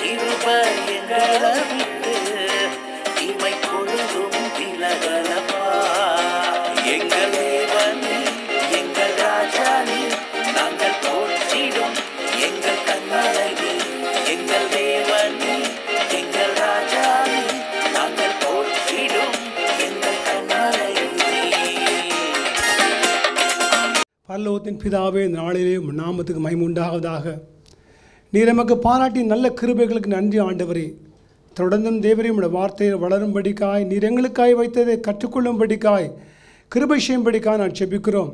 கிருபை எங்களை விட்டு இமை பொழுதும் விலகலப்பா. எங்கள் தேவனே எங்கள் ராஜானே நாங்கள் போற்றிடும் எங்கள் கண்மலை. எங்கள் தேவனே எங்கள் ராஜானே நாங்கள் போற்றிடும் எங்கள் கண்மலை. பரலோகத்தின் பிதாவே, இந்த நாளிலே நாமத்துக்கு மகிமை உண்டாவதாக. நீர் நமக்கு பாராட்டி நல்ல கிருபைகளுக்கு நன்றி ஆண்டவரே. தொடர்ந்தும் தேவரே உம்முடைய வார்த்தையை வளரும்படிக்காய், நீர் எங்களுக்காய் வைத்ததை கற்றுக்கொள்ளும்படிக்காய், கிருபை செய்யும்படிக்காய் நான் செபிக்கிறோம்.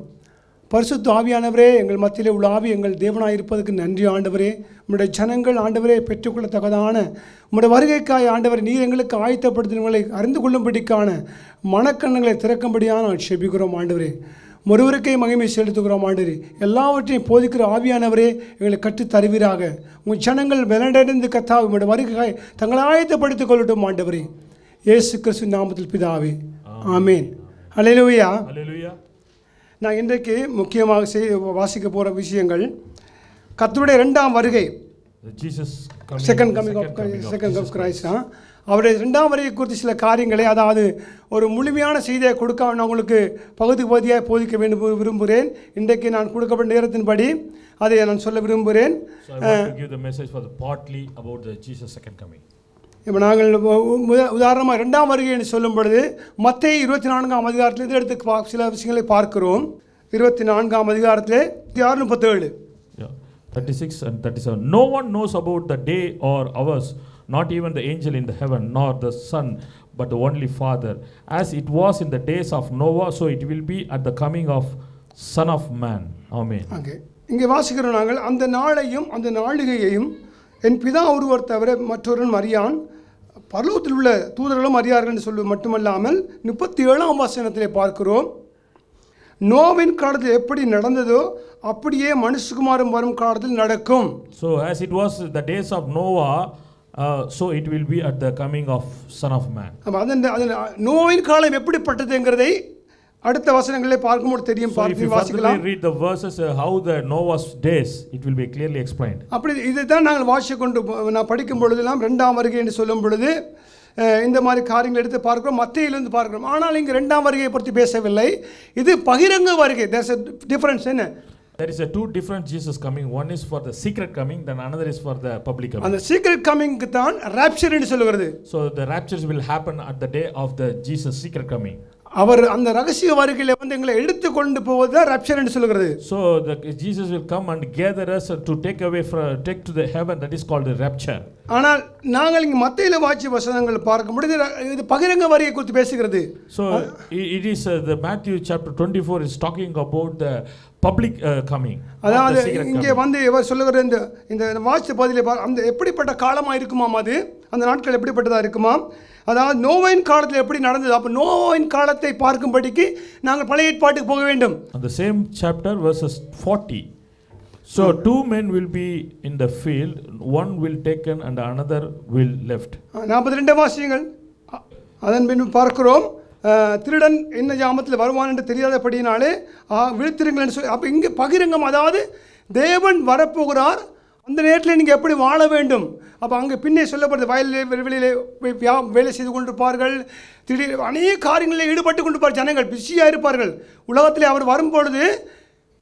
பரிசுத்த ஆவியானவரே, எங்கள் மத்தியிலே உள்ள ஆவி எங்கள் தேவனாய் இருப்பதற்கு நன்றி ஆண்டவரே. உம்முடைய ஜனங்கள் ஆண்டவரே பெற்றுக்கொள்ளத்தக்கதான உம்முடைய வருகைக்காய் ஆண்டவரே நீர் எங்களுக்கு ஆயத்தப்படுத்தினவர்களை அறிந்து கொள்ளும்படிக்கான மனக்கண்ணங்களை திறக்கும்படியாக நான் செபிக்கிறோம் ஆண்டவரே. ஒருவருக்கே மகிமை செலுத்துகிறோம் ஆண்டவரே. எல்லாவற்றையும் போதிக்கிற ஆவியானவரே எங்களை கற்றுத் தருவீராக. உங்கள் ஜனங்கள் விலண்டடைந்து கர்த்தாவே உம்முடைய வருகைக்காய் தங்களை ஆயத்தப்படுத்திக் கொள்ளட்டும் ஆண்டவரே. இயேசு கிறிஸ்துவின் நாமத்தில் பிதாவே, ஆமேன். அல்லேலூயா. நான் இன்றைக்கு முக்கியமாக வாசிக்க போகிற விஷயங்கள் கர்த்தருடைய இரண்டாம் வருகை, செகண்ட் கமிங் ஆஃப் கிரைஸ்ட். அவருடைய இரண்டாம் வருகை குறித்து சில காரியங்களை, அதாவது ஒரு முழுமையான செய்தியை கொடுக்க நான் உங்களுக்கு பகுதியாக போதிக்க விரும்புகிறேன். இன்றைக்கு நான் கொடுக்கப்பட்ட நேரத்தின்படி அதை நான் சொல்ல விரும்புகிறேன். இப்போ நாங்கள் உதாரணமாக இரண்டாம் வருகை என்று சொல்லும் பொழுது மத்தேயு 24ஆம் அதிகாரத்திலிருந்து எடுத்து சில விஷயங்களை பார்க்கிறோம். 24ஆம் அதிகாரத்திலே 36-37. 36 and 37. No one knows about the day or hours, not even the angel in the heaven, nor the Son, but the only Father. As it was in the days of Noah, so it will be at the coming of Son of Man. Amen. Okay. இங்கே வாசிக்கிறோம் நாங்கள், அந்த நாளையும் அந்த நாளிகையையும் என் பிதா ஒருவர் தவிர மற்றொருவன் அறியான், பரலோகத்தில் உள்ள தூதர்களும் அறியார்கள் என்று சொல்வது மட்டுமல்லாமல் 37ஆம் வசனத்திலே பார்க்கிறோம், நோவின் காலத்தில் எப்படி நடந்ததோ அப்படியே மனுஷகுமாரன் வரும் காலத்தில் நடக்கும். So as it was the days of Noah, so it will be at the coming of Son of Man. நோவின் காலம் எப்படிப்பட்டதுங்கிறதை அடுத்த வசனங்களே பார்க்கும்போது தெரியும். வாசிக்கலாம். Read the verses how the Noah's days, it will be clearly explained. அப்படி இதைத்தான் நாங்கள் வாசிக்க கொண்டு நான் படிக்கும் பொழுதெல்லாம் இரண்டாம் வருகை என்று சொல்லும் பொழுது இந்த மாதிரி காரியங்கள் எடுத்து பார்க்கிறோம், மத்தேயிலிருந்து பார்க்கிறோம். ஆனால் இங்கே இரண்டாம் வருகையை பற்றி பேசவில்லை, இது பகிரங்க வருகை. There's a difference. என்ன? There is a two different Jesus coming. One is for the secret coming, then another is for the public coming. அந்த secret coming தான் rapture என்று சொல்கிறது. So the raptures will happen at the day of the Jesus secret coming. அவர் அந்த ரகசிய வருகையில வந்து எங்களை எடுத்து கொண்டு போவது தான் rapture என்று சொல்கிறது. So the Jesus will come and gather us to take to the heaven, that is called the rapture. ஆனால் நாங்கள் இங்க மத்தேயில வாசிச்ச வசனங்கள் பார்க்கும் பொழுது இது பகிரங்க வருகை குறித்து பேசுகிறது. So it is the Matthew chapter 24 is talking about the public coming. அதாவது இங்கே வந்து இவர் சொல்லுகிற இந்த வாசித்த பகுதியிலே அந்த எப்படிப்பட்ட காலமாக இருக்குமாம், அது அந்த நாட்கள் எப்படிப்பட்டதாக இருக்குமாம், அதாவது நோவின் காலத்தில் எப்படி நடந்தது. அப்போ நோவின் காலத்தை பார்க்கும்படிக்கு நாங்கள் பழைய ஏற்பாட்டுக்கு போக வேண்டும். On the same chapter verses 40. So two men will be in the field, one will taken and another will left. 42 வாசியங்கள். அதன் பின் பார்க்கிறோம், திருடன் என்ன ஜாமத்தில் வருவான் என்று தெரியாதபடினாலே விழித்திருங்கள் என்று சொல்லி. அப்போ இங்கே பகிரங்கம், அதாவது தேவன் வரப்போகிறார், அந்த நேரத்தில் நீங்கள் எப்படி வாழ வேண்டும். அப்போ அங்கே பின்னே சொல்லப்படுது, வெளியிலே வேலை செய்து கொண்டிருப்பார்கள், திடீர் அநேக காரியங்களில் ஈடுபட்டு கொண்டிருப்பார் ஜனங்கள், பிஸியாக இருப்பார்கள். உலகத்திலே அவர் வரும்பொழுது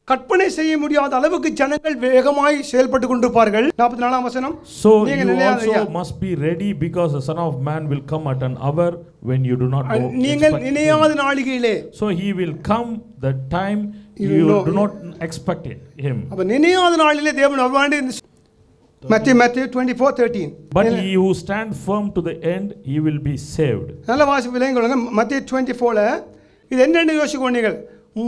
கற்பனை செய்ய முடியாத அளவுக்கு ஜனங்கள் வேகமாய் செயல்பட்டு கொண்டிருப்பார்கள். 44ஆம் வசனம். So you also must be ready, because the Son of Man will come at an hour when you do not know. நீங்கள் நினையாத நாளிகையிலே. So he will come the time you do not expect him. அப்ப நினையாத நாளிலே தேவன் வருவார். Matthew 24:13. But he who stand firm to the end, he will be saved. நல்ல வாசி விளையங்க. Matthew 24ல இது என்னன்னு யோசிக்கோங்க.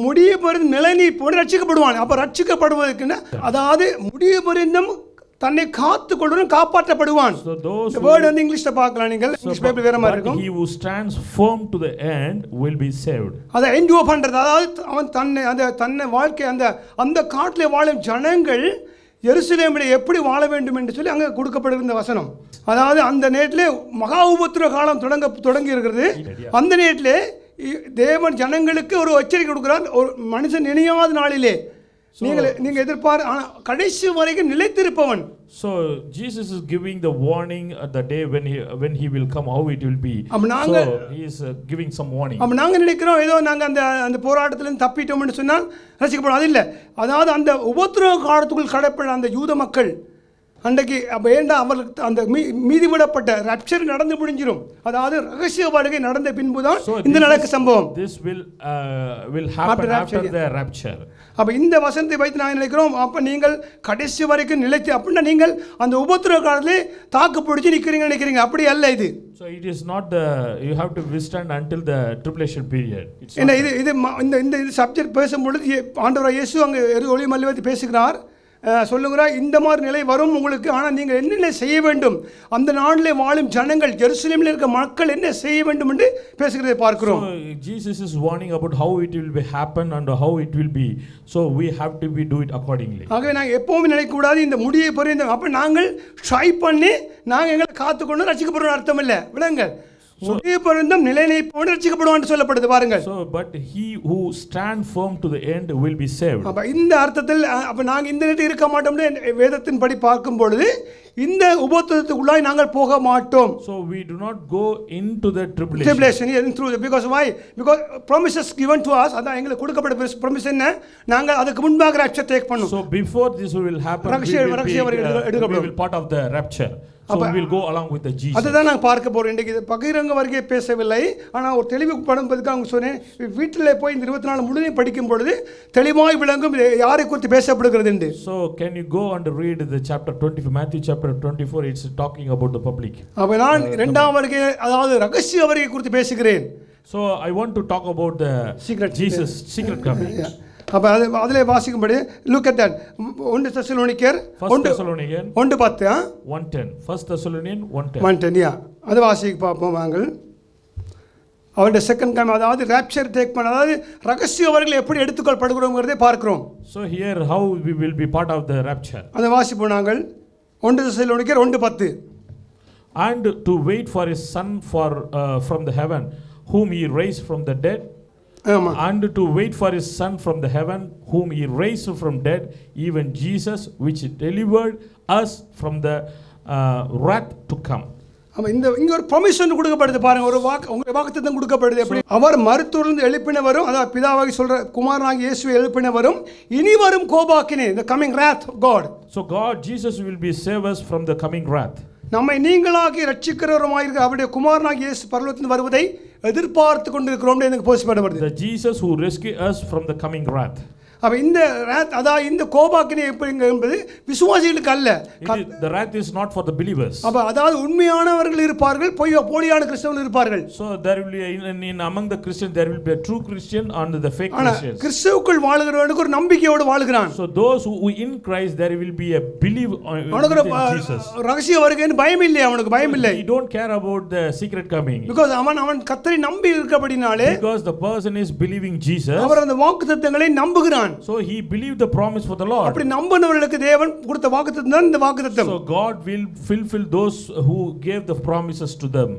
முடிய பரிந்து நிலைநீ போடு ரட்சிக்கப்படுவான். அப்ப ரட்சிக்கப்படுவதற்கு அதாவது முடிய பரிந்தும் தன்னை காத்து கொள்ளும் காப்பாற்றப்படுவான். The word வந்து இங்கிலீஷ்ல பார்க்கலாம், நீங்கள் இங்கிலீஷ் பைபிள் வேற மாதிரி இருக்கும். He who stands firm to the end will be saved. அத என்ஜாய் பண்றது, அதாவது அவன் தன்னை வாழ்க்கை அந்த காட்டிலே வாழும் ஜனங்கள் எருசலேமிலே எப்படி வாழ வேண்டும் என்று சொல்லி அங்கே கொடுக்கப்படுகிற வசனம். அதாவது அந்த நேரத்திலே மகா உபத்திர காலம் தொடங்கி இருக்கிறது. அந்த நேரத்திலே தேவன் ஜனங்களுக்கு ஒரு எச்சரிக்கை கொடுக்கிறார். ஒரு மனுஷன் நினையாத நாளிலே நீங்க எதிர்பார்த்து ஆனா கடைசி வரைக்கும் நிலைத்திருப்பவன். So Jesus is giving the warning at the day when he will come, how it will be. So he is giving some warning. நாங்க நினைக்கிறோம் ஏதோ நாங்க அந்த போராட்டத்துல இருந்து தப்பிட்டோம்னு சொன்னால் ரட்சிக்கப்படும். அது இல்லை. அதாவது அந்த உபத்திரவ காலத்துக்குள் கடப்பட அந்த யூத மக்கள் அன்றைக்கு ஏண்டா அவர்களுக்கு அந்த மீதிவிடப்பட்ட ரப்சர் நடந்து முடிஞ்சிடும். அதாவது ரகசிய வருகை நடந்த பின்புதான் இந்த நடக்க சம்பவம். This will happen after the rapture. அப்ப இந்த வசனத்தை வைத்து நாங்கள் நினைக்கிறோம் அப்ப நீங்கள் கடைசி வரைக்கும் நிலைத்து அப்படின்னா நீங்கள் அந்த உபத்திரவ காலத்திலே தாக்கு பிடிச்சி நினைக்கிறீங்க. அப்படி அல்ல இது. So it is not you have to withstand until the tribulation period. என்ன இந்த சப்ஜெக்ட் பேசும்பொழுது ஆண்டவர் இயேசு அங்கே ஒளி மல்லிவத்தை பேசுகிறார். சொல்லுங்கிறார் இந்த மாதிரி நிலை வரும் உங்களுக்கு. ஆனால் நீங்கள் என்னென்ன செய்ய வேண்டும், அந்த நாட்டிலே வாழும் ஜனங்கள் ஜெருசலேமில் இருக்க மக்கள் என்ன செய்ய வேண்டும் என்று பேசுகிறதை பார்க்கிறோம். So Jesus is warning about how it will be happen and how it will be. So we have to do it accordingly. ஆகவே நாங்கள் எப்பவுமே நினைக்கக்கூடாது இந்த முடியை பொறுத்த அப்போ நாங்கள் ட்ரை பண்ணி நாங்கள் எங்களை காத்துக்கொண்டு ரசிக்கப்படுற அர்த்தம் இல்லை. விளங்கள் முடிய பொருந்தும் நிலைநிற்பவன் ரட்சிக்கப்படுவான் சொல்லப்படுது பாருங்கள். So but he who stand firm to the end will be saved. அப்ப இந்த அர்த்தத்தில் அப்ப நாங்க இந்த நிலையில் இருக்க மாட்டோம்னு வேதத்தின் படி பார்க்கும் பொழுது இந்த உபத்திரவத்துக்குள்ளாய் நாங்கள் போக மாட்டோம். So we do not go into the tribulation through because why? Because promises given to us, அதான் எங்களுக்கு கொடுக்கப்பட்ட promise என்ன, நாங்கள் அதுக்கு முன்பாக rapture take பண்ணோம். So before this will happen, we will part of the rapture. So we will go along with the Jesus. அதுதான் நான் பார்க்க போறோம். இன்றைக்கு இது பகிரங்க வருகை பேசவில்லை, ஆனால் ஒரு தெளிவு படும்பதுக்கு அவங்க சொன்னேன். வீட்டில் போய் இந்த 24 முழுவதும் படிக்கும் பொழுது தெளிவாய் விளங்கும் யாரை குறித்து பேசப்படுகிறது என்று. So can you go and read the chapter 24, Matthew chapter 24? It's talking about the public. அப்ப நான் இரண்டாம் வருகை அதாவது ரகசிய வருகை குறித்து பேசுகிறேன். So I want to talk about the Jesus secret coming. அப்ப அதிலே வாசிக்கும்படி look at that 1 தெசலோனிக்கர் 1:10 1:10 1 Thessalonians 1:10 அது வாசிக்க பார்ப்போம் வாங்கள். அவருடைய செகண்ட் கம் அதாவது rapture டேக் பண்ண அதாவது ரகசிய வருகை எப்படி எடுத்துக்கொள்ளப்படுகிறோம்ங்கறதை பார்க்கிறோம். So here how we will be part of the rapture. அதை வாசிப்போம் நாங்கள் 1 தெசலோனிக்கர் 1:10 and to wait for his son from the heaven whom he raised from the dead. And to wait for his son from the heaven whom he raised from dead, even Jesus which delivered us from the wrath to come. இங்க ஒரு permission கொடுக்கப்படுது பாருங்க. ஒரு வாக்குத்தத்தம் கொடுக்கப்படுது. எப்படி அவர் மருத்துவரிலிருந்து எழுப்பினவரும் அதாவது பிதாவாகி சொல்ற குமாரனாகிய இயேசுவை எழுப்பினவரும் இனி வரும் கோபாக்கினே the coming wrath of God. So Jesus will be save us from the coming wrath. நம்மை நீங்களாகி ரட்சிக்கிறவருமாயிருக்கிற அவருடைய குமாரனாகிய இயேசு பரலோகத்திலிருந்து வருவதை எதிர்பார்த்து கொண்டிருக்கிறோம் என்று போதிக்கப்படுகிறது. The Jesus who rescue us from the coming wrath. அப்ப இந்த அதாவது இந்த கோபாக்கினை எப்படிங்க என்பது விசுவாசிகளுக்கு அல்ல. The wrath is not for the believers. அப்ப அதாவது உண்மையானவர்கள் இருப்பார்கள், போலியான கிறிஸ்தவர்கள் இருப்பார்கள். So there will be in among the Christians there will be a true Christian and the fake Christians. கிறிஸ்துவுக்குள் வாழ்கிறவனுக்கு ஒரு நம்பிக்கையோடு வாழ்கிறான். So those who in Christ there will be a belief in Jesus. ரகசிய வருகைன்னு பயம் இல்லை, அவனுக்கு பயம் இல்லை. He don't care about the secret coming. Because அவன் கர்த்தரை நம்பி இருக்கபடினாலே because the person is believing Jesus. அவர் அந்த வாக்குத்தத்தங்களை நம்புகிறான். So he believed the promise for the Lord. அப்படி நம்பினவர்களுக்கு தேவன் கொடுத்த வாக்குத்தத்தம் தான் இந்த வாக்குத்தத்தம். So God will fulfill those who gave the promises to them.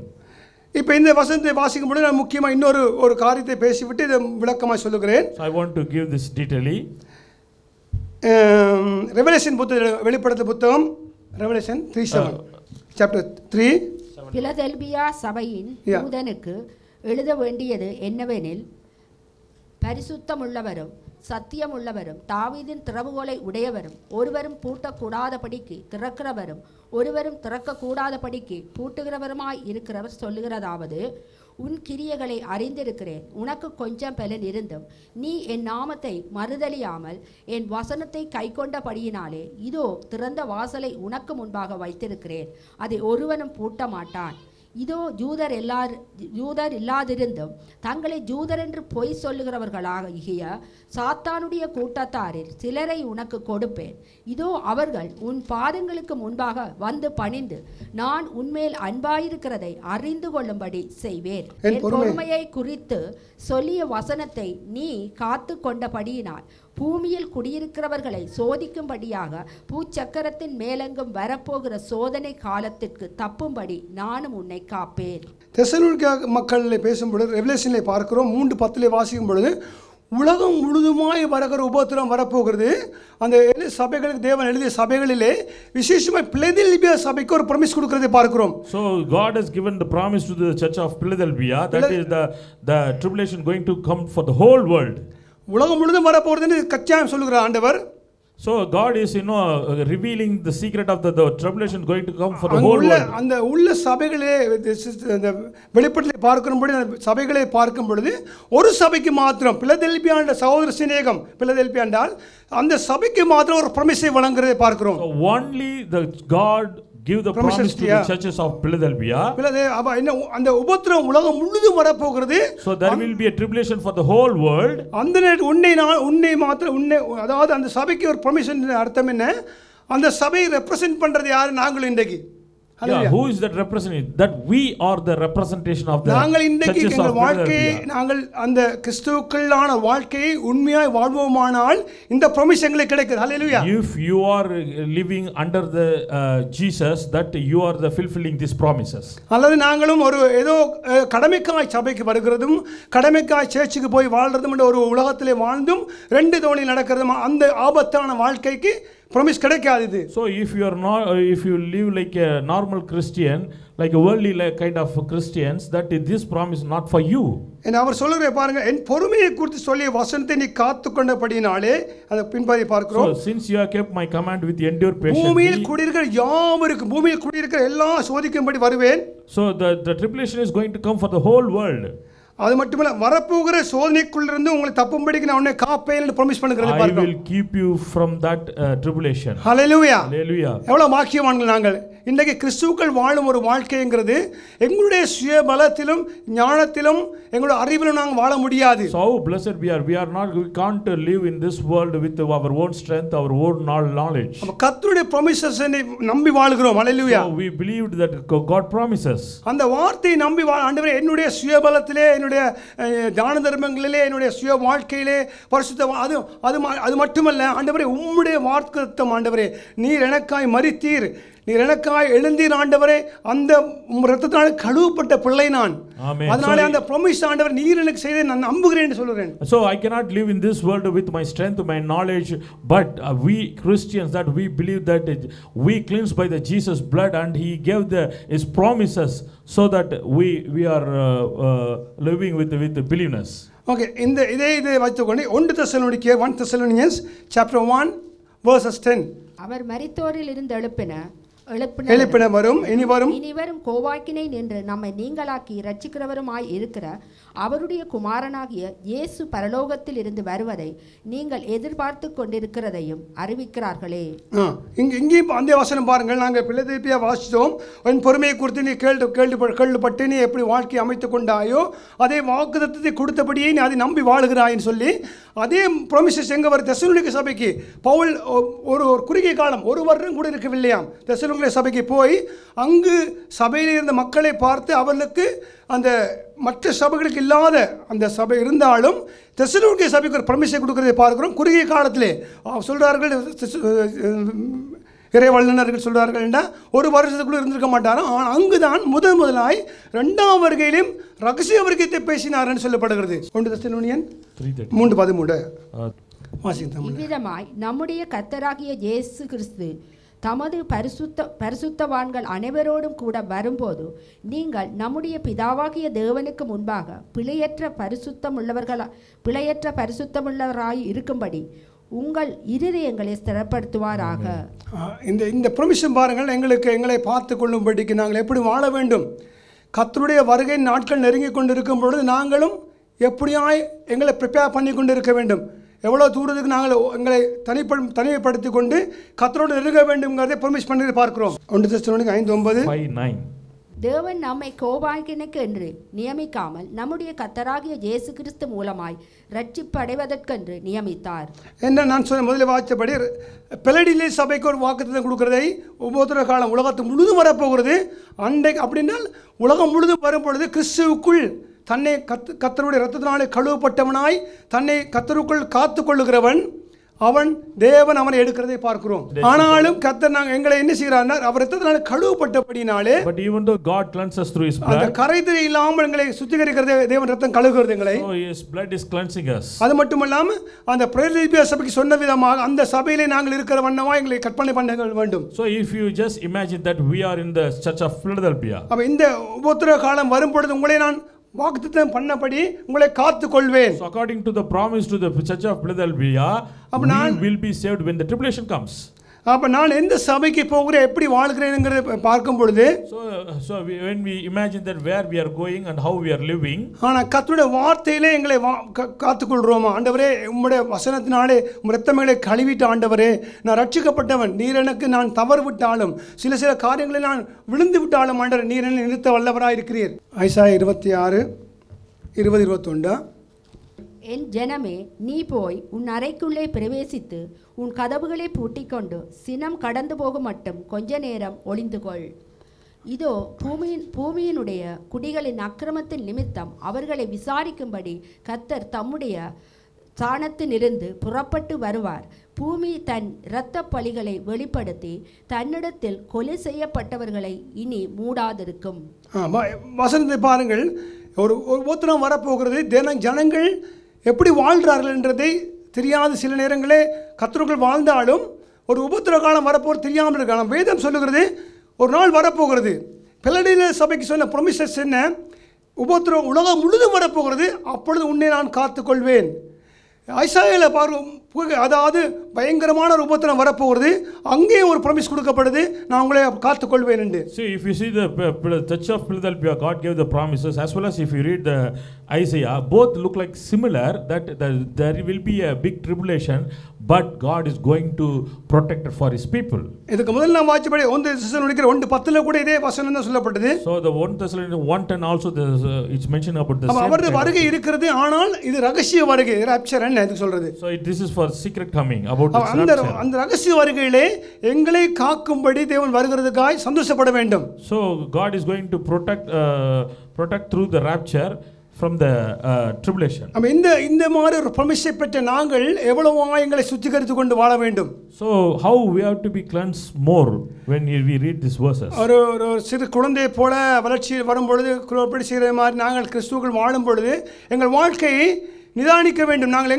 இப்போ இந்த வசனத்தை வாசிக்கும் பொழுது நான் முக்கியமா இன்னொரு காரியத்தை பேசிவிட்டு இதை விளக்கமாக சொல்லுகிறேன். So I want to give this detailedly. Revelation புத்தகம் வெளிப்படுத்தின புத்தகம் ரெவலேஷன் 3:7 chapter 3 பிலதெல்பியா சபையின் தூதனுக்கு எழுத வேண்டியது என்னவெனில் பரிசுத்தமுள்ளவரும் சத்தியமுள்ளவரும் தாவீதின் திறவுகோலை உடையவரும் ஒருவரும் பூட்டக்கூடாதபடிக்கு திறக்கிறவரும் ஒருவரும் திறக்கக்கூடாதபடிக்கு பூட்டுகிறவருமாய் இருக்கிறவர் சொல்லுகிறதாவது, உன் கிரியைகளை அறிந்திருக்கிறேன். உனக்கு கொஞ்சம் பலன் இருந்தும் நீ என் நாமத்தை மறுதலியாமல் என் வசனத்தை கைக்கொண்டபடியினாலே இதோ திறந்த வாசலை உனக்கு முன்பாக வைத்திருக்கிறேன், அதை ஒருவனும் பூட்ட மாட்டான். இதோ யூதர் இல்லாதிருந்தும் தங்களை ஜூதர் என்று பொய் சொல்லுகிறவர்களாகிய சாத்தானுடைய கூட்டத்தாரில் சிலரை உனக்கு கொடுப்பேன். இதோ அவர்கள் உன் பாதங்களுக்கு முன்பாக வந்து பணிந்து நான் உன்மேல் அன்பாயிருக்கிறதை அறிந்து கொள்ளும்படி செய்வேன். என் பொறுமையை குறித்து சொல்லிய வசனத்தை நீ காத்து கொண்டபடியினால் பூமியில் குடியிருக்கிறவர்களை சோதிக்கும்படியாக பூச்சக்கரத்தின் மேலெங்கும் வரப்போகிற சோதனை காலத்திற்கு தப்பும்படி நானும் உன்னை காப்பேன். தெசலோனிக்கா மக்களில் பேசும்பொழுது ரெவலேஷனில் பார்க்கிறோம் 3:10 வாசிக்கும் பொழுது உலகம் முழுதுமாய் வருகிற உபத்திரம் வரப்போகிறது. அந்த சபைகளுக்கு தேவன் எழுதிய சபைகளிலே விசேஷமாக பிலதெல்பியா சபைக்கு ஒரு ப்ராமிஸ் கொடுக்கிறதை பார்க்கிறோம். So God has given the promise to the church of Philadelphia that is the tribulation going to come for the whole world. உலகம் முழுதும் வரப்போகிறதுன்னு கச்சாயம் சொல்லுகிறார் ஆண்டவர். So God is revealing the secret of the tribulation going to come for the whole world. அந்த உள்ள சபைகளே அந்த வெளிப்படையை பார்க்கும்பொழுது சபைகளை பார்க்கும் பொழுது ஒரு சபைக்கு மாத்திரம் பிலதெல்பியா என்ற சகோதர சிநேகம் பிலதெல்பியா என்றால் அந்த சபைக்கு மாத்திரம் ஒரு ப்ராமிஸை வழங்குறதை பார்க்கிறோம். So only the God give the promise to the churches of Philadelphia. அந்த உபத்திரம் உலகம் முழுதும் வரப்போகிறது. So there will be a tribulation for the whole world. அந்த உன்னை மாத்திரம் அதாவது அந்த சபைக்கு ஒரு ப்ராமிஸ் அர்த்தம் என்ன? அந்த சபையை ரெப்ரசன்ட் பண்றது யாரு? நாங்கள் இன்றைக்கு. Yeah, who is that representing? That we are the representation of the நாங்கள் இன்றைக்கு churches of எங்கள் வாழ்க்கையை Philadelphia. நாங்கள் அந்த கிறிஸ்துவுக்குள்ளான வாழ்க்கையை உண்மையாய் வாழ்வோமானால் இந்த ப்ராமிஸ் எங்களுக்கு கிடைக்குது. ஹல்லேலூயா. If you are living under the Jesus, that you are the fulfilling these promises. அல்லது நாங்களும் ஒரு ஏதோ கடமைக்காய் சபைக்கு வருகிறதும் கடமைக்காய் சேர்ச்சுக்கு போய் வாழ்றதும் என்ற ஒரு உலகத்திலே வாழ்ந்தும் ரெண்டு தோணி நடக்கிறதும் அந்த ஆபத்தான வாழ்க்கைக்கு ப்ராமிஸ் கிடைக்காது இது. So if you are not if you live like a normal Christian, like a worldly kind of Christians, that this promise is not for you. என்ன அவர் சொல்லுறே பாருங்க, என் பொறுமையை குறித்து சொல்லிய வசனத்தை நீ காத்துக்கொண்டபடினாலே அதை பின்பற்றி பார்க்கிறோம். So since you have kept my command with endure patiently, பூமியில் குடியிருக்கிற யாவருக்கும் பூமியில் குடியிருக்கிற எல்லாம் சோதிக்கும்படி வருவேன். So the tribulation is going to come for the whole world. அது மட்டுமல்ல வரப்போகிற சோதனைக்குள்ளிருந்து உங்களை தப்பும்படிக்கு நான் உன்னை காப்பேன் என்று ப்ராமிஸ் பண்ணுகிறதை I பார்க்கிறோம். will keep you from that tribulation. Hallelujah. Hallelujah. எவ்வளவு பாக்கியவான்கள் நாங்கள். இன்றைக்கு கிறிஸ்துவுக்குள் வாழும் ஒரு வாழ்க்கைங்கிறது எங்களுடைய சுய பலத்திலும் ஞானத்திலும் எங்களுடைய அறிவிலும் நாங்கள் வாழ முடியாது. So how blessed we are. We can't live in this world with our own strength, our own knowledge. நம்ம கர்த்தருடைய ப்ராமிசஸை நம்பி வாழ்கிறோம். ஹல்லேலூயா. So we believed that God promises. அந்த வார்த்தையை நம்பி ஆண்டவரே என்னுடைய சுய பலத்திலே என்னுடைய தான தர்மங்களிலே என்னுடைய சுய வாழ்க்கையிலே பரிசுத்த அது மட்டுமல்ல ஆண்டவரே உம்முடைய வார்த்தைத்தம் ஆண்டவரே நீர் எனக்காய் மரித்தீர் நீர் எனக்காய் எழுந்தீர் ஆண்டவரே அந்த இரத்தத்தினால் கழுவப்பட்ட பிள்ளை நான். அதனால அந்த ப்ராமிஸ் ஆண்டவர் நீர் எனக்கு செய்ததை நான் நம்புகிறேன் என்று சொல்கிறேன். So I cannot live in this world with my strength, my knowledge, but we Christians that we believe that we cleansed by the Jesus blood and he gave his promises so that we are living with believers. Okay, இதை வைத்துக்கொண்டு 1 Thessalonians chapter 1 verses 10. அவர் மரித்தோரில் இருந்து எழுப்பின வரும் இனிவரும் கோவாக்கினை நின்று நம்மை நீங்களாக்கி ரட்சிக்கிறவருமாய் இருக்கிற அவருடைய குமாரனாகிய இயேசு பரலோகத்தில் இருந்து வருவதை நீங்கள் எதிர்பார்த்து கொண்டிருக்கிறதையும் அறிவிக்கிறார்களே. இங்கேயும் அந்த வசனம் பாருங்கள். நாங்கள் பிலதெல்பியா வாசித்தோம். உன் பொறுமையை குறித்து நீ கேள்விப்பட்டு நீ எப்படி வாழ்க்கை அமைத்துக் கொண்டாயோ அதே வாக்குத்தத்தத்தை கொடுத்தபடியே நீ அதை நம்பி வாழுகிறாயின்னு சொல்லி அதே ப்ராமிசஸ் எங்கே வரும்? தெசலோனிக்கே சபைக்கு பவுல் ஒரு குறுகிய காலம் 1 வருடம் கூட இருக்கவில்லையாம். தெசலோனிக்கே சபைக்கு போய் அங்கு சபையில் இருந்த மக்களை பார்த்து அவர்களுக்கு அந்த மற்ற சபைகளுக்கு இல்லாத அந்த சபை இருந்தாலும் தெசலோனிக்கே சபைக்கு ஒரு ப்ராமிஸை கொடுக்கிறதை பார்க்கிறோம். குறுகிய காலத்திலே சொல்கிறார்கள் இறை வல்லுநர்கள் சொல்கிறார்கள் என்றால் 1 வருஷத்துக்குள்ளே இருந்திருக்க மாட்டாரோ. அங்குதான் முதலாய் 2ஆம் வருகையிலும் ரகசிய வருகையை பேசினார்னு சொல்லப்படுகிறது. 1 தெசலோனியன் 3:13 இவ்விதமாய் நம்முடைய கர்த்தராகிய இயேசு கிறிஸ்து தமது பரிசுத்தவான்கள் அனைவரோடும் கூட வரும்போது நீங்கள் நம்முடைய பிதாவாகிய தேவனுக்கு முன்பாக பிழையற்ற பரிசுத்தமுள்ளவராய் இருக்கும்படி உங்கள் இருதயங்களை ஸ்திரப்படுத்துவாராக. இந்த ப்ரொமிஷன் பாருங்கள். எங்களை பார்த்து கொள்ளும்படிக்கு நாங்கள் எப்படி வாழ வேண்டும். கர்த்தருடைய வருகை நாட்கள் நெருங்கி கொண்டிருக்கும் பொழுது நாங்களும் எப்படியாய் எங்களை ப்ரிப்பேர் பண்ணி கொண்டு இருக்க வேண்டும். எவ்வளோ தூரத்துக்கு நாங்கள் எங்களை தனிமைப்படுத்தி கொண்டு கர்த்தரோடு நெருங்க வேண்டும்ங்கிறதை ப்ராமிஸ் பண்ணி பார்க்கிறோம். 1 தெசலோனிக்கர் 5:9 தேவன் நம்மை கோபாக்கினைக்கு என்று நியமிக்காமல் நம்முடைய கர்த்தராகிய இயேசு கிறிஸ்து மூலமாய் ரட்சிப்படைவதற்கென்று நியமித்தார். என்ன நான் சொன்ன முதலில் வாசித்தபடி பிலதெல்பியா சபைக்கு ஒரு வாக்குத்தத்தம் கொடுக்கிறதை உபத்திர காலம் உலகத்து முழுதும் வரப்போகிறது. அன்றைக்கு அப்படின்னால் உலகம் முழுதும் வரும் பொழுது கிறிஸ்துவுக்குள் தன்னை கர்த்தருடைய இரத்தத்தினாலே கழுவப்பட்டவனாய் தன்னை கர்த்தருக்குள் காத்து கொள்ளுகிறவன் அவன் தேவன் அவனை எடுக்கிறதை பார்க்கிறோம். ஆனாலும் கர்த்தர் நாங்கள் எங்களை என்ன செய்கிறார்னா அவர் ரத்தத்தினால கழுவப்பட்டபடினாலே, But even though God cleanses us through His அந்த blood, கரைதிரை இல்லாமல் எங்களை சுத்திகரிக்கிறதே தேவன் ரத்தம் கழுவுகிறது எங்களை. so His blood is cleansing us. அது மட்டுமல்லாமல் அந்த பிரதிபியா சபைக்கு சொன்ன விதமாக அந்த சபையிலே நாங்கள் இருக்கிற வண்ணமா எங்களை கற்பனை பண்ண வேண்டும். So if you just imagine that we are in the church of Philadelphia, அப்ப இந்த உபத்திரவ காலம் வரும் பொழுது உங்களை நான் வாக்குத்தத்தம் பண்ணபடி உங்களை காத்துக் கொள்வேன். so according to the promise to the church of Philadelphia, we will be saved when the tribulation comes. அப்ப நான் எந்த சபைக்கு போகிறேன், எப்படி வாழ்கிறேன்ங்கறதை பார்க்கும் பொழுது, when we imagine that where we are going and how we are living, ஆனா கர்த்தருடைய வார்த்தையிலே எங்களை காத்துக்கொள்றோமா? ஆண்டவரே உம்முடைய வசனத்தினாலே உம்முடைய இரத்தங்களை கழுவிட்ட ஆண்டவரே, நான் ரட்சிக்கப்பட்டவன், நீர் எனக்கு நான் தவறு விட்டாலும் சில காரியங்களில் நான் விழுந்து விட்டாலும் ஆண்டவரே நீர் என்னை நிறுத்த வல்லவராய் இருக்கிறீர். ஐசாயா 26:20-21. என் ஜனமே, நீ போய் உன் அறைக்குள்ளே பிரவேசித்து உன் கதவுகளை பூட்டிக்கொண்டு சினம் கடந்து போகும் மட்டும் கொஞ்ச நேரம் ஒளிந்து கொள். இதோ பூமியினுடைய குடிகளின் அக்கிரமத்தின் நிமித்தம் அவர்களை விசாரிக்கும்படி கர்த்தர் தம்முடைய ஸ்தானத்திலிருந்து புறப்பட்டு வருவார். பூமி தன் இரத்த பலிகளை வெளிப்படுத்தி தன்னிடத்தில் கொலை செய்யப்பட்டவர்களை இனி மூடாதிருக்கும். வசனத்தை பாருங்கள். ஒரு உபத்திரம் வரப்போகிறது. ஜனங்கள் எப்படி வாழ்கிறார்கள் என்றதை தெரியாத சில நேரங்களே கர்த்தருக்குள் வாழ்ந்தாலும் ஒரு உபத்திர காலம் வரப்போகிறது தெரியாமல் இருக்கலாம். வேதம் சொல்லுகிறது ஒரு நாள் வரப்போகிறது. பிலடெல்பியா சபைக்கு சொன்ன ப்ரொமிசஸ் என்ன? உபத்திரம் உலகம் முழுதும் வரப்போகிறது, அப்பொழுது உன்னை நான் காத்துக்கொள்வேன். ஐசாயால அதாவது பயங்கரமான ஒரு உபத்திரம் வரப்போகிறது, அங்கே ஒரு ப்ராமிஸ் கொடுக்கப்படுது, நான் உங்களை காத்துக்கொள்வேன் என்று. See, if you see the church of Philadelphia, God gave the promises, as well as if you read the Isaiah, both look like similar, that there will be a big tribulation, but God is going to protect it for His people. இதுக்கு முதல்ல நாம் வாசிப்படி 1 தெசலோனிக்கர் 1:10 கூட இதே வசனம் தான் சொல்லப்பட்டது. So the 1 Thessalonians 1:10 also it's mentioned about the same. அவருடைய வருகை இருக்கிறது, ஆனால் இது ரகசிய வருகை. ராப்சர் என்ன இது சொல்றது? So this is for secret coming about the rapture. அந்த ரகசிய வருகையிலே எங்களை காக்கும்படி தேவன் வருகிறதுக்காய் சந்தோஷப்பட வேண்டும். So God is going to protect through the rapture from the tribulation. இந்த மாதிரி ஒரு ப்ராமிஸை பெற்ற நாங்கள் எவ்வளவு எங்களை சுத்திகரித்து கொண்டு வாழ வேண்டும். So how we have to be cleansed more when we read these verses. ஒரு சிறு குழந்தை போல வளர்ச்சி வரும் பொழுது குலப்படி செய்கிற மாதிரி நாங்கள் கிறிஸ்துவுக்குள் வாழும் பொழுது எங்கள் வாழ்க்கையை நிதானிக்க வேண்டும். நாங்கள்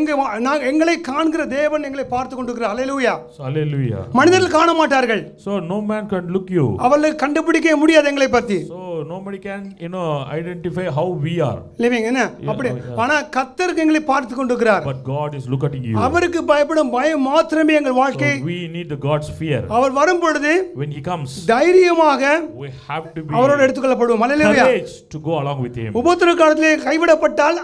எங்களை காண்கிற தேவன் எங்களை பார்த்து கொண்டிருக்கிறார். அல்லேலூயா. Hallelujah. மனிதர்கள் காண மாட்டார்கள். So no man can look you. அவர்களை கண்டுபிடிக்க முடியாது எங்களை பத்தி. So nobody can identify how we are living என்ன அப்படி. ஆனா கர்த்தர் எங்களை பார்த்து கொண்டிருக்கிறார். But God is looking at you. அவருக்கு பயப்படும் பயம் மாத்திரமே எங்கள் வாழ்க்கை. So we need the God's fear. அவர் வரும் பொழுது when He comes, தைரியமாக we have to be அவரோடு எடுத்துக்கொள்ளப்படுவோம். அல்லேலூயா. courage to go along with Him. உபத்திரவ காலத்திலே கைவிடப்பட்டால்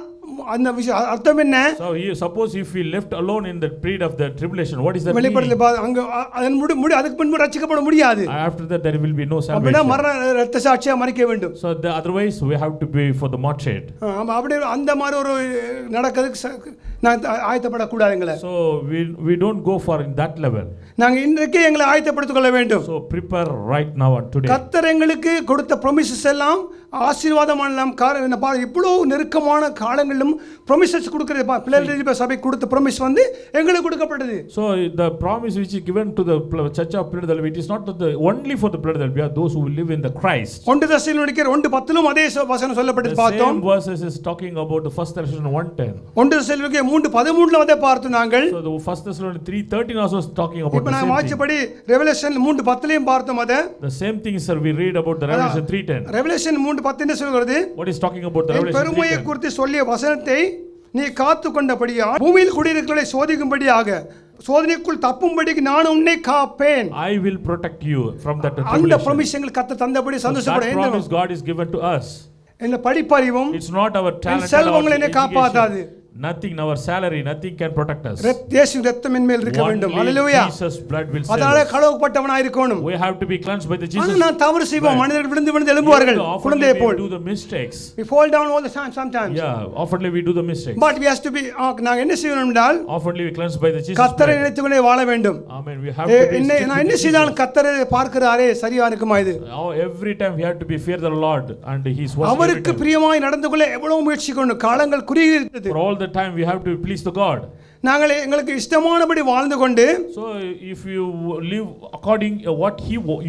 அந்த அர்த்தம் என்ன? So suppose if we left alone in the period of the tribulation, what is that? வெளிப்படுத்தல அங்க அதன் அதுக்கு பின்பு ரட்சிக்கப்பட முடியாது. After that there will be no salvation. அப்படினா மரண இரத்த சாட்சியா மரிக்க வேண்டும். So otherwise we have to be for the martyred. அப்படி அந்த மாதிரி ஒரு நடக்கிறதுக்கு நான் ஆயத்தப்பட கூடாதுங்களே. So we don't go for in that level. நாங்க இன்றைக்கே எங்களை ஆயத்தப்படுத்திக் கொள்ள வேண்டும். So prepare right now and today. கர்த்தர் எங்களுக்கு கொடுத்த ப்ராமிசஸ் எல்லாம் ஆசீர்வாதமான இவ்வளவு நெருக்கமான காலங்களிலும் ப்ராமிசஸ் கொடுக்கிறது. பிலடெல்பியா சபை கொடுத்த ப்ராமிஸ் வந்து எங்களுக்கு கொடுக்கப்பட்டது. So the promise which is given to the church of Philadelphia, it is not only for the Philadelphia, those who live in the Christ. 1 தெசலோனிக்கர் 1:10 அதே வசனம் சொல்லப்பட்டது பார்த்தோம். The same verses is talking about the 1 Thessalonians 1:10. 1 தெசலோனிக்கர் 3:13 அதை பார்த்தோம் நாங்கள். So the 1 Thessalonians 3:13 also is talking about the same thing. வாசிப்படி ரெவெலேஷன் 3:10 பார்த்தோம் அதை. The same thing sir we read about the Revelation 3:10. ரெவெலேஷன் 3:10 சொல்கிறது. What is talking about the Revelation 3:10? பெருமையை குறித்து சொல்லிய வசனத்தை நீ காத்துக்கொண்டபடியாக பூமியில் குடியிருக்கிறவர்களை சோதிக்கும்படியாக சோதனைக்குள் தப்பும்படிக்கு நான் உன்னை காப்பேன். I will protect you from that tribulation. அந்த ப்ராமிஸ்கள் கர்த்தர் தந்தபடி சந்தோஷப்பட வேண்டும். That promise God is given to us. இந்த படிப்பறிவும் It's not our talent, செல்வங்கள் என்னை காப்பாத்தாது. Nothing, our salary, nothing can protect us. இயேசு இரத்தம் என்மேல் இருக்க வேண்டும். ஹalleluya. Jesus blood will save us. அதனால கழுவப்பட்டவனாய் இருக்கணும். We have to be cleansed by the Jesus. ஆனா நான் தவறு செய்வோம். மனிதர்கள் விழுந்து எழும்புவார்கள் குழந்தையை போல். We do the mistakes. We fall down all the time sometimes. Yeah, oftenly we do the mistakes. But we have to be நான் என்ன செய்யணும் என்றால் oftenly we cleansed by the Jesus. கர்த்தரை நினைத்துக்கொண்டே வாழ வேண்டும். Amen. We have to be நான் என்ன செய்தாலும் கர்த்தரை பார்க்கிறாரே சரியா இருக்குமா இது? Every time we have to be fear the Lord and His word. அவருக்கு பிரியமாய் நடந்து கொள்ள எவ்வளவு முயற்சி கொண்டு காலங்கள் குறுகி இருக்கிறது. For all the time we have to please the God. நாங்கள் எங்களுக்கு இஷ்டமானபடி வாழ்ந்து கொண்டு So if you live according what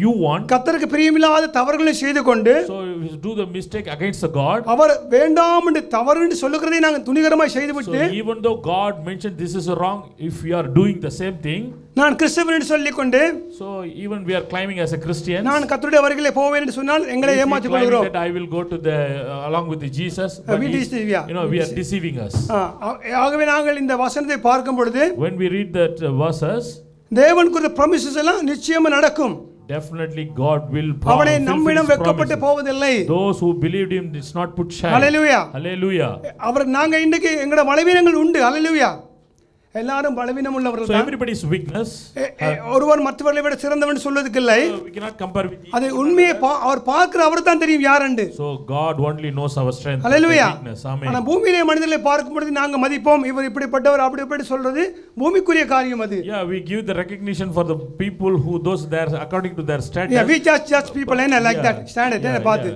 you want, கர்த்தருக்கு பிரியமில்லாத தவறுகளை செய்து கொண்டு so if you do the mistake against the God, அவர் வேண்டாம் என்று தவறு என்று சொல்லுகிறதை நாங்கள் துணிகரமாய் செய்துவிட்டு so even though God mentioned this is wrong, if we are doing the same thing, நான் கிறிஸ்தவன் என்று சொல்லிக்கொண்டு so even we are climbing as a Christian, நான் கர்த்தருடைய வருகையிலே போவேன் என்று சொன்னால் எங்களை if we ஏமாற்றிக் claim கொள்கிறோம். that I will go to the along with the Jesus, but we deceive, yeah. we are deceiving us. ஆகவே நாங்கள் இந்த வசனத்தை பார்க்கும் பொழுது When we read that verses, தேவன் கொடுத்த promises எல்லாம் நிச்சயமா நடக்கும். definitely God will அவனை fulfill நம்மிடம் his வெட்கப்பட்டு promises. போவதில்லை. Those who believed him did not put shame. Hallelujah. Hallelujah. அவர் நாங்க இன்னைக்கு எங்கட பலவீனங்கள் உண்டு. Hallelujah. எல்லாரும் பலவீனம் உள்ளவர்கள் So தான். everybody's weakness. ஒருவர் மற்றவர்களை விட சிறந்தவன் சொல்வதற்கு இல்லை. We cannot compare with each அது other. உண்மையை அவர் பார்க்கிற அவர் தான் தெரியும் யாருண்டு. So God only knows our strength and Hallelujah. weakness. Amen. ஆனா பூமியிலே மனிதர்களை பார்க்கும் பொழுது நாங்க மதிப்போம் இவர் இப்படிப்பட்டவர் அப்படி இப்படி சொல்றது பூமிக்குரிய காரியம் அது. Yeah, we give the recognition for the people who those there according to their status. Yeah, we judge people and like that standard என்ன பார்த்து.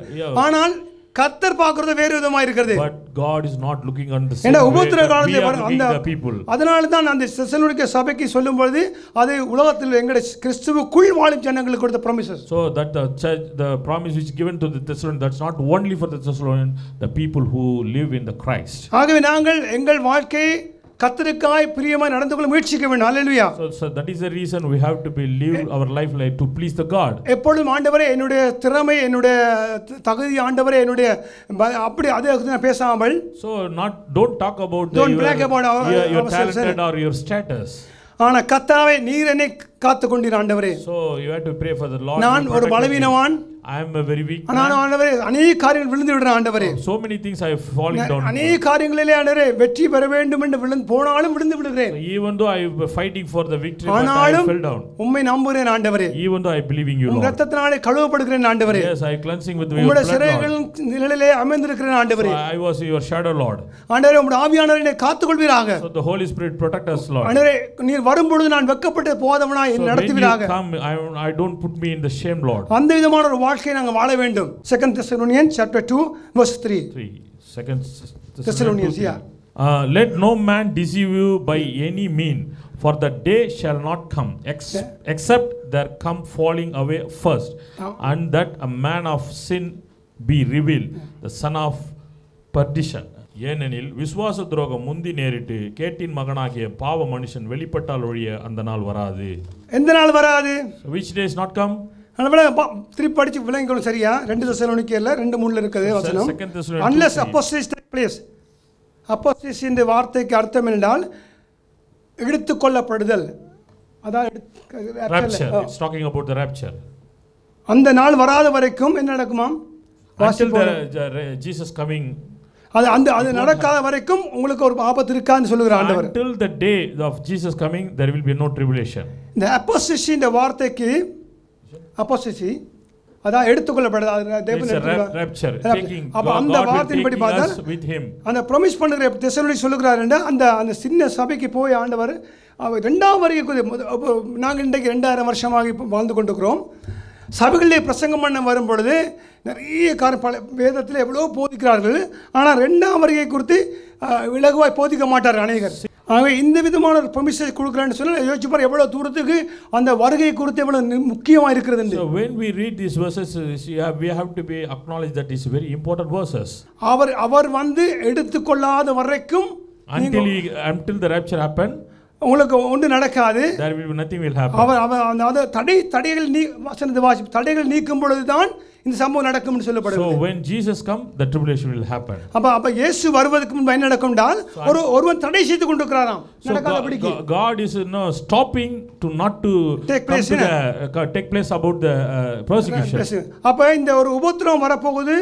ஆனால் கர்த்தர் பார்க்கிறது வேறு விதமா இருக்கிறது. But God is not looking on the same ஏன்னா way உபத்திர that we காலத்திலே are looking அந்த the people. அதனால தான் அந்த தெசலோனிக்கே சபைக்கு சொல்லும்போது அது உலகத்தில் எங்கட கிறிஸ்துவுக்குள் வாழும் ஜனங்களுக்கு கொடுத்த promises. So that the church, the promise which given to the Thessalonians, that's not only for the Thessalonians, the people who live in the Christ. ஆகவே நாங்கள் எங்கள் வாழ்க்கையை கர்த்தருக்காய் பிரியமாய் நடந்து கொள்ள முயற்சிக்க வேண்டும். ஹalleluya. So that is the reason we have to be live our life like to please the God. எப்பொழுதும் ஆண்டவரே என்னுடைய திறமை என்னுடைய தகுதி ஆண்டவரே என்னுடைய அப்படி அதை நான் பேசாமல் So don't talk about Don't brag about your ourselves. talented or your status. ஆனா கர்த்தாவே நீர் என்னை காத்து கொண்டீர் ஆண்டவரே. So you have to pray for the Lord. நான் ஒரு பலவீனவான். I am a very weak man. நான் ஆண்டவரே अनेक காரியங்கள் விழுந்து விடுறேன் ஆண்டவரே. So many things I have fallen down. अनेक காரியங்களிலே ஆண்டவரே வெற்றி பெற வேண்டும் என்று விழுந்து போனாலும் விழுந்து விடுகிறேன். So even though I am fighting for the victory, but I fell down. உம்மை நம்புகிறேன் ஆண்டவரே. Even though I believe in you, Lord. உம்முடைய இரத்தத்தினாலே கழுவப்படுகிறேன் ஆண்டவரே. Yes, I cleansing with your உம்முடைய blood, சிறைகளின் நிழலிலே அமர்ந்திருக்கிறேன் ஆண்டவரே. So I was your shadow, Lord. ஆண்டவரே உம்முடைய ஆவியானவரை என்னை காத்துக்கொள்வீராக. So the Holy Spirit protect us, Lord. ஆண்டவரே நீர் வரும்பொழுது நான் வெட்கப்பட்டு போகாதவனாய் என்னை நடத்துவீராக. Come, I don't put me in the shame, Lord. அந்த விதமான ஒரு வாழ்க்கையை நாங்கள் வாழ வேண்டும். 2 Thessalonians chapter 2 verse 3. 2 Thessalonians, yeah. Let no man deceive you by any mean, for the day shall not come except there come falling away first, and that a man of sin be revealed, the son of perdition. ஏனெனில் விசுவாச துரோகம் முந்தி நேரிட்டு கேட்டின் மகனாகிய பாவ மனுஷன் வெளிப்பட்டால் ஒழிய அந்த நாள் வராது. எந்த நாள் வராது? Which days not come? திருப்பி படிச்சு விளங்கிக்கணும் சரியா? 2 தெசலோனிக்கேல 2:3 இருக்குது வசனம். Unless apostasy take place. Apostasy என்ற வார்த்தைக்கு அர்த்தம் என்றால் எடுத்துக்கொள்ளப்படுதல். அதாவது rapture. It's talking about the rapture. அந்த நாள் வராத வரைக்கும் என்ன நடக்குமாம்? Until the Jesus coming. அது நடக்காத வரைக்கும் உங்களுக்கு ஒரு ஆபத்து இருக்கான்னு சொல்லுகிறார் ஆண்டவர். Until the day of Jesus coming there will be no tribulation. இந்த apostasy என்ற வார்த்தைக்கு apostasy அதான் எடுத்துக்கொள்ளப்படுது தேவன் rapture taking அப்ப அந்த வார்த்தையின்படி பார்த்தா with him. அந்த ப்ராமிஸ் பண்ணுகிற தெசலோனிக்கே சொல்லுகிறார் அந்த சின்ன சபைக்கு போய் ஆண்டவர் இரண்டாம் வருகைக்கு நாங்கள் இன்றைக்கு 2000 வருஷமாக வாழ்ந்து கொண்டிருக்கிறோம். சபைகளிலே பிரசங்கம் பண்ண வரும் பொழுது நிறைய பல வேதத்தில் எவ்வளோ போதிக்கிறார்கள். ஆனால் 2ஆம் வருகை குறித்து இலகுவாய் போதிக்க மாட்டார்கள் அநேகர். ஆகவே இந்த விதமான ஒரு ப்ராமிஸை கொடுக்குறான்னு சொன்னால் யோசிச்சு பாரு எவ்வளோ தூரத்துக்கு அந்த வருகை குறித்து எவ்வளோ முக்கியமாக இருக்கிறது. So when we read these verses we have to be acknowledge that it's very important verses. அவர் வந்து எடுத்துக்கொள்ளாத வரைக்கும் until the rapture happen உங்களுக்கு ஒன்று நடக்காது. there will be nothing will happen. அவர் தடைகள் வசனத்தை வாசி தடைகள் நீக்கும் பொழுதுதான் இந்த சம்பவம் நடக்கும்னு சொல்லப்படுது. So when Jesus come the tribulation will happen. அப்ப இயேசு வருவதற்கு முன்பு என்ன நடக்கும்டால் ஒருவன் தடை செய்து கொண்டிருக்கிறாராம் நடக்காதபடிக்கு. God is stopping to not to take place about the persecution. அப்ப இந்த ஒரு உபத்திரவம் வரப்போகுது.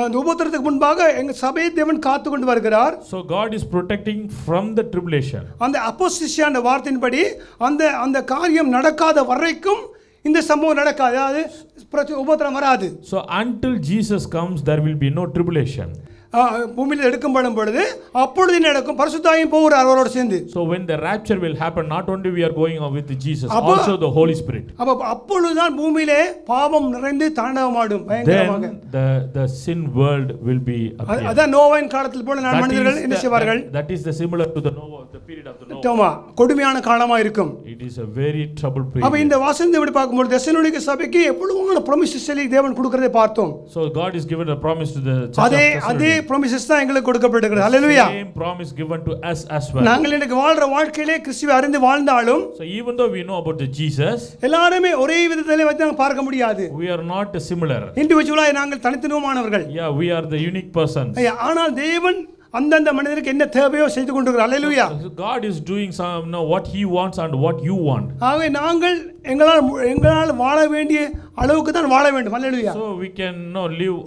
அந்த உபத்திரத்துக்கு முன்பாக எங்க சபையை தேவன் காத்து கொண்டு வருகிறார். So God is protecting from the tribulation. அந்த அப்போஸ்டசி என்ற வார்த்தையின்படி அந்த காரியம் நடக்காத வரைக்கும் இந்த சம்பவம் நடக்காது. அதாவது உபத்திரம் வராது. So until Jesus comes there will be no tribulation. பூமியில் எடுக்கப்படும் பொழுது அப்பொழுது நடக்கும் பரிசுத்தாவியும் போகிறார் அவரோடு சேர்ந்து. So when the rapture will happen not only we are going with Jesus also the Holy Spirit. அப்பொழுதுதான் பூமியிலே பாவம் நிறைந்து தாண்டவமாடும் பயங்கரமாக. Then the sin world will be appear. அதான் நோவாவின் காலத்தில் போல மனிதர்கள் என்ன செய்வார்கள்? That is the similar to the Noah the period of the Noah. தோமா கொடுமையான காலமா இருக்கும். It is a very troubled அப்ப period. இந்த வசனத்தை விட பார்க்கும்போது தெசலோனிக்க சபைக்கு எவ்வளவு ப்ராமிசஸ் சொல்லி தேவன் கொடுக்கிறதை பார்த்தோம். So God is given a promise to the church of அதே Thessalonica. ப்ராமிசஸ் தான் எங்களுக்கு கொடுக்கப்படுகிறது. ஹalleluya. Same promise given to us as well. நாங்கள் இன்னைக்கு வாழ்ற வாழ்க்கையிலே கிறிஸ்துவை அறிந்து வாழ்ந்தாலும் So even though we know about the Jesus, எல்லாரும் ஒரே விதத்திலே வந்து நாங்க பார்க்க முடியாது. we are not similar. இண்டிவிஜுவலாய் நாங்கள் தனித்துவமானவர்கள். Yeah, we are the unique persons. ஆனால் தேவன் அந்தந்த மனிதருக்கு என்ன தேவையோ செய்து கொண்டிருக்கிறார். ஹalleluya. God is doing some what he wants and what you want. ஆகவே நாங்கள் எங்களால் வாழ வேண்டிய அளவுக்கு தான் வாழ வேண்டும். ஹalleluya. So we can live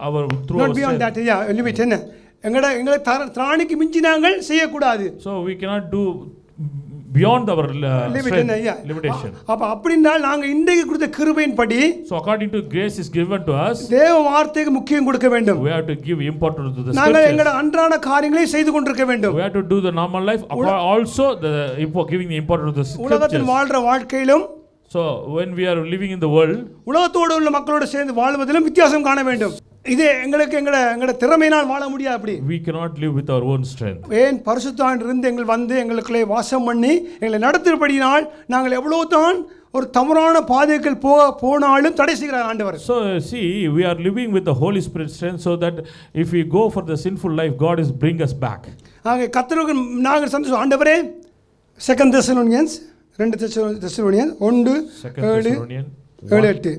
our through not beyond that. yeah limit என்ன எங்களை திராணிக்கு மிஞ்சி நாங்கள் செய்யக்கூடாது. So we cannot do beyond our limitation. அப்ப அப்படினால் நாங்க இன்றைக்கு கொடுத்த கிருபையின்படி, so according to grace is given to us, தேவ வார்த்தைக்கு முக்கியம் கொடுக்க வேண்டும். we have to give importance to the நாங்கள் scriptures. எங்களுடைய அன்றாட காரியங்களை செய்து கொண்டிருக்க வேண்டும். We have to do the normal life, also giving the importance to the scriptures. உலகத்தில் வாழ்ற வாழ்க்கையிலும், so when we are living in the world, உலகத்தோடு உள்ள மக்களோடு சேர்ந்து வாழ்வதிலும் வித்தியாசம் காண வேண்டும். இது எங்களுடைய திறமையினால் வாழ முடியாது. அப்படி we cannot live with our own strength. ஏன் பரிசுத்த ஆண்டவர் இருந்து எங்களுக்குள்ளே வாசம் பண்ணி எங்களை நடத்தும்படினால் நாங்கள் எவ்வளவு தான் ஒரு தவறான பாதைகள் போனாலும் தடை செய்கிறார் ஆண்டவர். So see, we are living with the Holy Spirit strength, so that if we go for the sinful life, God is bring us back. ஆக கர்த்தருக்கு நாங்கள் சந்தோஷம். ஆண்டவரே 2 தெசலோனியன்ஸ் 1 7-8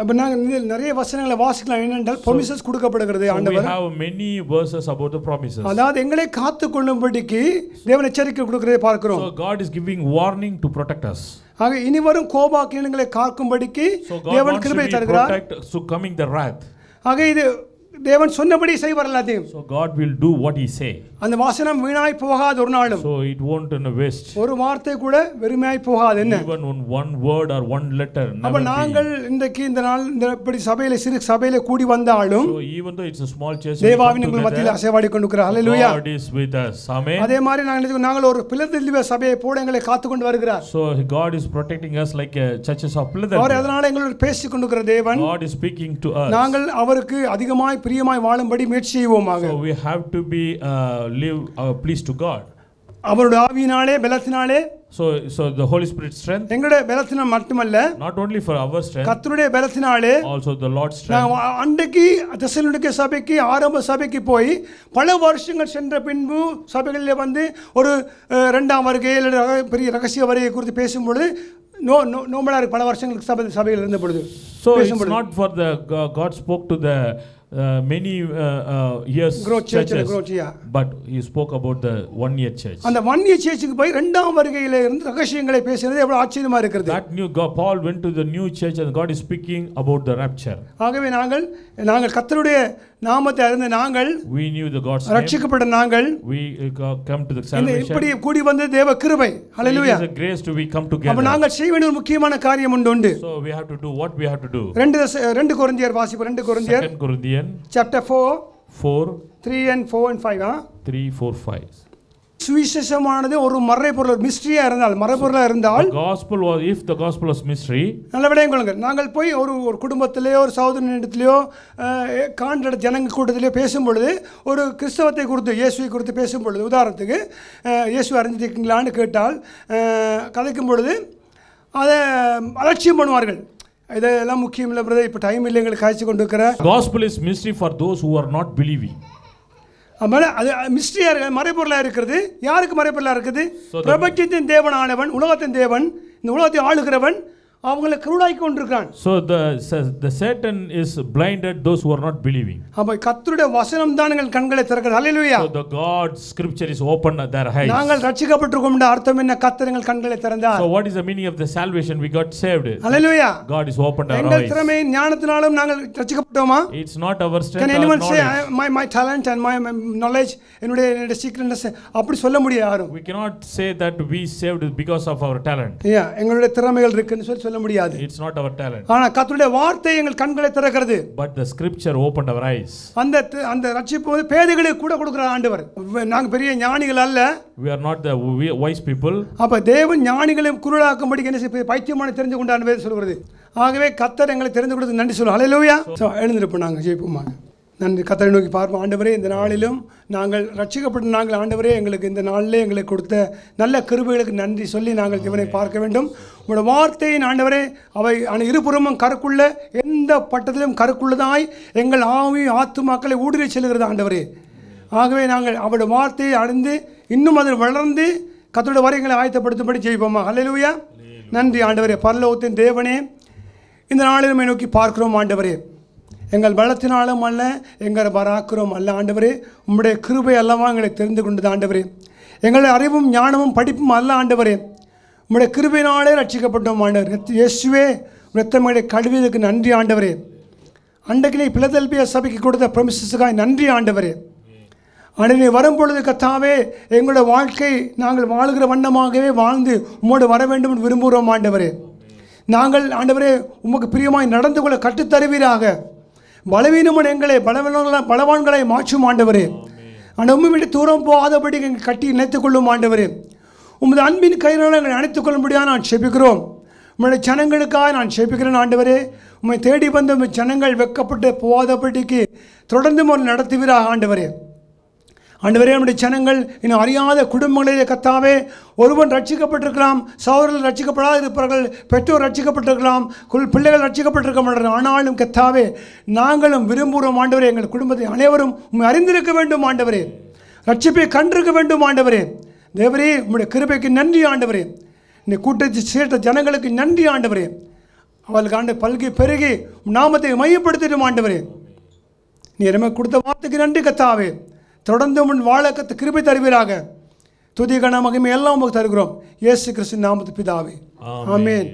அப்ப நாங்க நிறைய வசனங்களை வாசிக்கலாம். என்னென்றால் promises கொடுக்கப்படுகிறது ஆண்டவர். We have many verses about the promises. அதாவது எங்களை காத்துக்கொள்ளும்படிக்கு தேவன் எச்சரிக்கை கொடுக்கிறதை பார்க்கிறோம். So God is giving warning to protect us. ஆக இனி வரும் கோபாக்கினங்களை காக்கும்படிக்கு தேவன் கிருபை தருகிறார். So coming the wrath. ஆக இது தேவன் சொன்னபடி செய்வார் எல்லாத்தையும். So God will do what he say. அந்த வசனம் வீணாய் போகாது ஒரு நாளும். So it won't waste. ஒரு வார்த்தை கூட வெறுமையாய் போகாது. என்ன even one word or one letter never. அப்ப நாங்கள் இந்த நாள் இப்படி சபையில சிறு சபையில கூடி வந்தாலும், so even though it's a small church, தேவாவின் உங்கள் மத்தியில் அசைவாடி கொண்டிருக்கிறார். ஹalleluya. God is with us. Amen. அதே மாதிரி நாங்கள் ஒரு பிலதெல்பியா சபையை போல எங்களை காத்துக்கொண்டு வருகிறார். So God is protecting us like a churches of Philadelphia. அவர் அதனால எங்களோடு பேசிக் கொண்டிருக்கிற தேவன். God is speaking to us. நாங்கள் அவருக்கு அதிகமாய் பிரியமாய் வாழும்படி முயற்சி செய்வோமாக. So we have to be live pleased to God. அவருடைய ஆவியினாலே பலத்தினாலே, so the Holy Spirit strength, எங்களுடைய பலத்தினால் மட்டுமல்ல, not only for our strength, கர்த்தருடைய பலத்தினாலே, also the Lord's strength. அன்றைக்கு தெசலோனிக்க சபைக்கு ஆரம்ப சபைக்கு போய் பல வருஷங்கள் சென்ற பின்பு சபைகளில் வந்து ஒரு இரண்டாம் வருகை பெரிய ரகசிய வருகை குறித்து பேசும்பொழுது நோமலா பல வருஷங்களுக்கு சபைகள் இருந்த பொழுது, so it's not for the God spoke to the many years churches, but he spoke about the 1 year church. அந்த 1 year churchக்கு போய் இரண்டாம் வருகையில இருந்து ரகசியங்களை பேசுறது எவ்வளவு ஆச்சரியமா இருக்குது. That new Paul went to the new church and God is speaking about the rapture. ஆகவே நாங்கள் கர்த்தருடைய நாமத்தை அறிந்த நாங்கள், we knew the God's name, ரட்சிக்கப்பட்ட நாங்கள், we come to the salvation. இப்படி கூடி வந்த தேவ கிருபை. ஹalleluya. It is a grace to we come together. அப்ப நாங்கள் செய்ய வேண்டிய ஒரு முக்கியமான காரியம் உண்டு. So we have to do what we have to do. 2 கொரிந்தியர் வாசிப்போம். 2 கொரிந்தியர் 2 Corinthians chapter 4 3 and 4 and 5. 3 4 5. சுவிசேஷமானது ஒரு மறைபொருள் மிஸ்ட்ரியா இருந்தால், மறைபொருளா இருந்தால், if the gospel was mystery, நல்ல விடயம் கொள்ளுங்கள். நாங்கள் போய் ஒரு குடும்பத்திலேயோ ஒரு சகோதரன் இடத்திலேயோ காண்ற ஜனங்க கூட்டத்திலேயோ பேசும்பொழுது, ஒரு கிறிஸ்தவத்தை குறித்து இயேசுவை குறித்து பேசும்பொழுது, உதாரணத்துக்கு இயேசு அறிஞ்சிருக்கீங்களான்னு கேட்டால் கதைக்கும் பொழுது அதை அலட்சியம் பண்ணுவார்கள். இதெல்லாம் முக்கியம் இல்லை பிரதர், இப்போ டைம் இல்லை எங்களுக்கு காய்ச்சி கொண்டு இருக்கிற. gospel is mystery for those who are not believing. அது மிஸ்ட்ரியா மறைபொருளா இருக்கிறது. யாருக்கு மறைபொருளா இருக்குது? பிரபஞ்சத்தின் தேவனானவன், உலகத்தின் தேவன், இந்த உலகத்தை ஆளுகிறவன் அவங்களை குருடாக்கி கொண்டிருக்கான். So the Satan is blinded those who are not believing. அப்ப கர்த்தருடைய வசனம் தான் எங்கள் கண்களை திறக்கிறது. ஹalleluya. So the God's scripture is opened their eyes. நாங்கள் ரட்சிக்கப்பட்டிருக்கோம் என்ற அர்த்தம் என்ன? கர்த்தர் எங்கள் கண்களை திறந்தார். So what is the meaning of the salvation? We got saved. Hallelujah. God is opened our eyes. எங்கள் திறமை ஞானத்தினாலும் நாங்கள் ரட்சிக்கப்பட்டோமா? It's not our strength. Can anyone say my talent and my knowledge என்னுடைய secretness அப்படி சொல்ல முடியாது யாரும். We cannot say that we saved because of our talent. எங்களுடைய திறமைகள் இருக்குன்னு சொல்ல முடியாது. It's not our talent. ஆனா கர்த்தருடைய வார்த்தை எங்கள் கண்களை திறக்கிறது. But the scripture opened our eyes. அந்த ரட்சிப்பு பேதைகளுக்கு கூட கொடுக்கிறார் ஆண்டவர். நாங்க பெரிய ஞானிகள் அல்ல. We are not the wise people. அப்ப தேவன் ஞானிகளை குருடாக்கும்படி என்ன பைத்தியமான தெரிந்து கொண்டான்னு சொல்கிறது. ஆகவே கர்த்தர் எங்களை தெரிந்து கொடுத்து நன்றி சொல்லுவோம். ஹalleluya. எழுந்திருப்போம், நாங்கள் ஜெயிப்போம். நன்றி. கர்த்தரை நோக்கி பார்ப்போம். ஆண்டவரே, இந்த நாளிலும் நாங்கள் ரட்சிக்கப்பட்ட நாங்கள் ஆண்டவரே, எங்களுக்கு இந்த நாளிலே எங்களுக்கு கொடுத்த நல்ல கிருபைகளுக்கு நன்றி சொல்லி நாங்கள் இவனை பார்க்க வேண்டும். உங்களோட வார்த்தையின் ஆண்டவரே, அவை இருபுறமும் கருக்குள்ள, எந்த பட்டத்திலும் கருக்குள்ளதாய் எங்கள் ஆவி ஆத்துமாக்களை ஊடுருவி செல்கிறது ஆண்டவரே. ஆகவே நாங்கள் அவருடைய வார்த்தையை அறிந்து இன்னும் அதில் வளர்ந்து கர்த்தருடைய வரைகளை ஆயத்தப்படுத்தும்படி செய்வோமா. அல்லேலூயா. நன்றி ஆண்டவரே. பரலோகத்தின் தேவனே, இந்த நாளிலுமே நோக்கி பார்க்கிறோம் ஆண்டவரே. எங்கள் பலத்தினாலும் அல்ல, எங்கள் பராக்கிரம் அல்ல ஆண்டவரே, உம்முடைய கிருபை அல்லவா எங்களை தெரிந்து கொண்டது ஆண்டவரே. எங்களுடைய அறிவும் ஞானமும் படிப்பும் அல்ல ஆண்டவரே, உம்முடைய கிருபையினாலே ரட்சிக்கப்பட்டோம் ஆண்டவர். இயேசுவே, ரத்தமங்களை கழுவியதுக்கு நன்றி ஆண்டவரே. அன்றைக்கு நீ பிலதெல்பியா சபைக்கு கொடுத்த ப்ரமிசஸுக்காய் நன்றி ஆண்டவரே. ஆனால் நீ வரும்பொழுது கர்த்தாவே, எங்களுடைய வாழ்க்கை நாங்கள் வாழுகிற வண்ணமாகவே வாழ்ந்து உம்மோடு வர வேண்டும் என்று விரும்புகிறோம் ஆண்டவரே. நாங்கள் ஆண்டவரே உமக்கு பிரியமாய் நடந்து கொள்ள கற்றுத்தருவீராக. பலவீனமான எங்களை பலவான்களை மாற்றும் ஆண்டவரே. ஆனால் உண்மை விட்டு தூரம் போகாதபடி எங்கள் கட்டி இணைத்துக் கொள்ளும் ஆண்டவரே. உமது அன்பின் கையினால் எங்களை அணைத்துக் கொள்ளும்படியாக நான் செபிக்கிறோம். உம்முடைய ஜனங்களுக்காக நான் செபிக்கிறேன் ஆண்டவரே. உம்மை தேடி வந்த ஜனங்கள் வெட்கப்பட்டு போகாதபடிக்கு தொடர்ந்து ஒரு நடத்துவீராக ஆண்டவரே. ஆண்டவரே, நம்முடைய ஜனங்கள் இன்னும் அறியாத குடும்பங்களிலே கர்த்தாவே, ஒருவன் ரட்சிக்கப்பட்டிருக்கலாம், சகோதரர்கள் ரட்சிக்கப்படாது இருப்பார்கள், பெற்றோர் ரட்சிக்கப்பட்டிருக்கலாம், பிள்ளைகள் ரட்சிக்கப்பட்டிருக்க மாட்டார்கள். ஆனாலும் கர்த்தாவே, நாங்களும் விரும்புகிறோம் ஆண்டவரே, எங்கள் குடும்பத்தை அனைவரும் உம்மை அறிந்திருக்க வேண்டும் ஆண்டவரே. ரட்சிப்பை கண்டிருக்க வேண்டும் ஆண்டவரே. தேவரே, உம்முடைய கிருபைக்கு நன்றி ஆண்டவரே. இந்த கூட்டத்தை சேர்த்த ஜனங்களுக்கு நன்றி ஆண்டவரே. அவளுக்கு ஆண்டு பல்கி பெருகி நாமத்தை மையப்படுத்திடும் ஆண்டவரே. நீ எனக்கு கொடுத்த வார்த்தைக்கு நன்றி கர்த்தாவே. தொடர்ந்து முன் வாழ கத்த கிருபை தருவீராக. துதி கன மகிமை எல்லாம் உங்களுக்கு தருகிறோம். இயேசு கிறிஸ்து நாமத்து பிதாவே. ஆமென்.